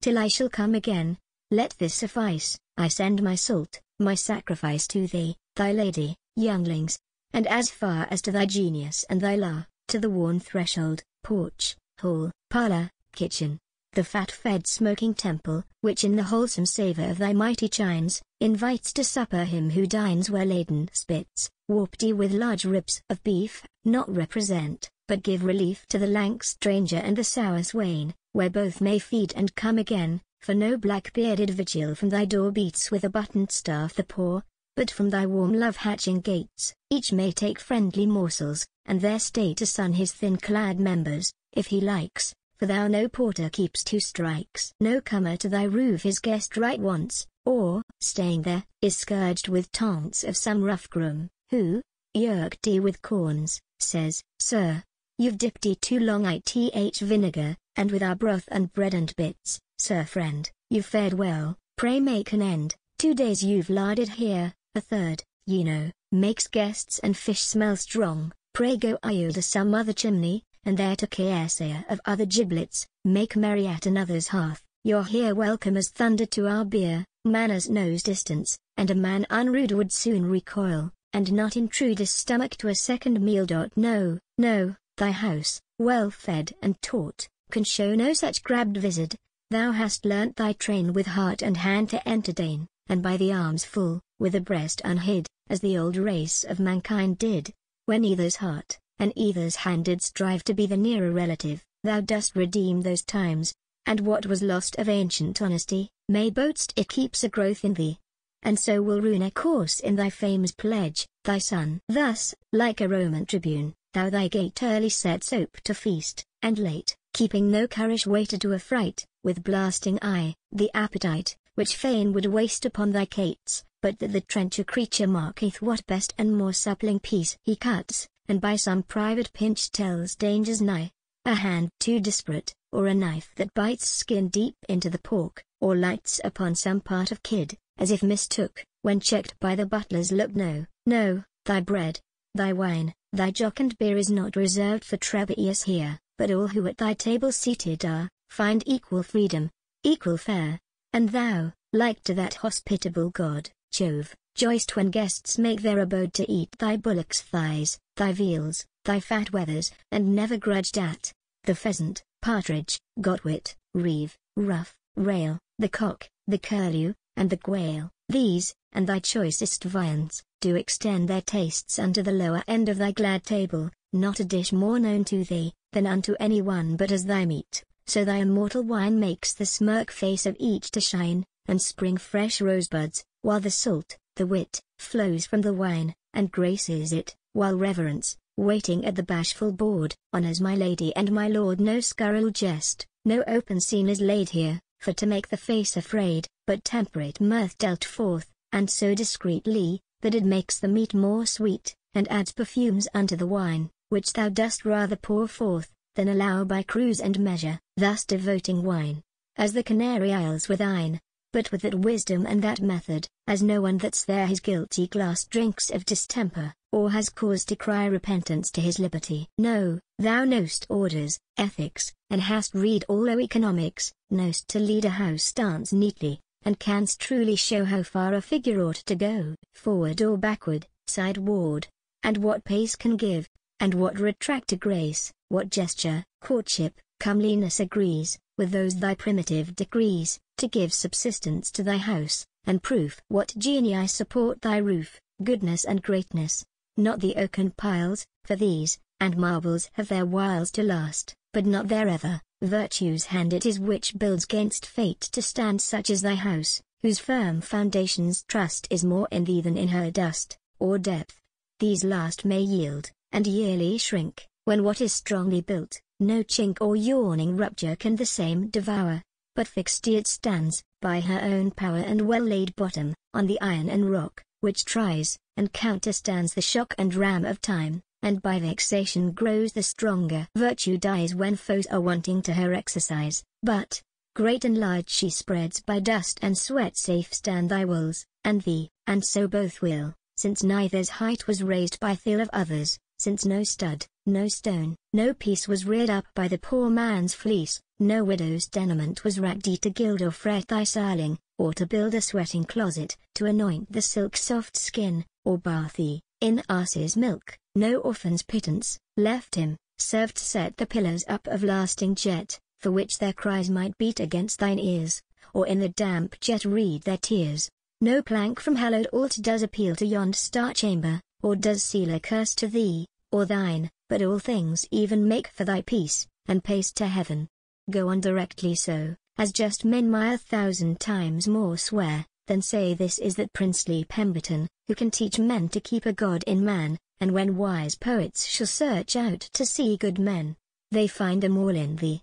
till I shall come again. Let this suffice, I send my salt, my sacrifice to thee, thy lady, younglings, and as far as to thy genius and thy law, to the worn threshold, porch, hall, parlor, kitchen, the fat-fed smoking temple, which in the wholesome savour of thy mighty chines, invites to supper him who dines where laden spits, warped with large ribs of beef, not represent, but give relief to the lank stranger and the sour swain, where both may feed and come again, for no black-bearded vigil from thy door beats with a buttoned staff the poor, but from thy warm love-hatching gates, each may take friendly morsels, and there stay to sun his thin-clad members, if he likes. For thou no porter keeps two strikes. No comer to thy roof is guest right once, or, staying there, is scourged with taunts of some rough groom, who, yerked thee with corns, says, Sir, you've dipped thee too long ith vinegar, and with our broth and bread and bits, sir friend, you've fared well, pray make an end. 2 days you've larded here, a third, ye know, makes guests and fish smell strong, pray go you to some other chimney, and there to Caesar of other giblets, make merry at another's hearth. You're here welcome as thunder to our beer, manners knows distance, and a man unrude would soon recoil, and not intrude his stomach to a second meal. No, no, thy house, well fed and taught, can show no such crabbed vizard. Thou hast learnt thy train with heart and hand to entertain, and by the arms full, with a breast unhid, as the old race of mankind did, when either's heart and either's hand did strive to be the nearer relative. Thou dost redeem those times, and what was lost of ancient honesty, may boast it keeps a growth in thee, and so will ruin a course in thy fame's pledge, thy son. Thus, like a Roman tribune, thou thy gate early sets ope to feast, and late, keeping no currish waiter to affright, with blasting eye, the appetite, which fain would waste upon thy cates, but that the trencher creature marketh what best and more suppling piece he cuts, and by some private pinch tells dangers nigh, a hand too desperate, or a knife that bites skin deep into the pork, or lights upon some part of kid, as if mistook, when checked by the butler's look. No, no, thy bread, thy wine, thy jock and beer is not reserved for Trebius here, but all who at thy table seated are, find equal freedom, equal fare, and thou, like to that hospitable god, Jove, joyst when guests make their abode to eat thy bullock's thighs, thy veals, thy fat wethers, and never grudged at the pheasant, partridge, godwit, reeve, ruff, rail, the cock, the curlew, and the quail. These, and thy choicest viands, do extend their tastes unto the lower end of thy glad table, not a dish more known to thee, than unto any one but as thy meat, so thy immortal wine makes the smirk face of each to shine, and spring fresh rosebuds, while the salt, the wit, flows from the wine, and graces it, while reverence, waiting at the bashful board, honors my lady and my lord. No scurril jest, no open scene is laid here, for to make the face afraid, but temperate mirth dealt forth, and so discreetly, that it makes the meat more sweet, and adds perfumes unto the wine, which thou dost rather pour forth, than allow by cruse and measure, thus devoting wine, as the Canary Isles with thine, but with that wisdom and that method, as no one that's there his guilty glass drinks of distemper, or has cause to cry repentance to his liberty. No, thou know'st orders, ethics, and hast read all economics, know'st to lead a house dance neatly, and canst truly show how far a figure ought to go, forward or backward, sideward, and what pace can give, and what retracted grace, what gesture, courtship, comeliness agrees, with those thy primitive decrees, to give subsistence to thy house, and proof what genii support thy roof, goodness and greatness, not the oaken piles, for these, and marbles have their whiles to last, but not their ever, virtue's hand it is which builds gainst fate to stand such as thy house, whose firm foundations trust is more in thee than in her dust, or depth. These last may yield, and yearly shrink, when what is strongly built, no chink or yawning rupture can the same devour, but fixed it stands, by her own power and well-laid bottom, on the iron and rock, which tries, and counterstands the shock and ram of time, and by vexation grows the stronger. Virtue dies when foes are wanting to her exercise, but, great and large she spreads by dust and sweat. Safe stand thy walls, and thee, and so both will, since neither's height was raised by thill of others, since no stud, no stone, no piece was reared up by the poor man's fleece, no widow's tenement was racked to gild or fret thy sarling, or to build a sweating closet, to anoint the silk soft skin, or bath thee in ass's milk, no orphan's pittance left him, served to set the pillars up of lasting jet, for which their cries might beat against thine ears, or in the damp jet read their tears. No plank from hallowed altar does appeal to yond star chamber, or does seal a curse to thee, or thine, but all things even make for thy peace, and pace to heaven. Go on directly so, as just men may 1,000 times more swear, than say this is that princely Pemberton, who can teach men to keep a god in man, and when wise poets shall search out to see good men, they find them all in thee.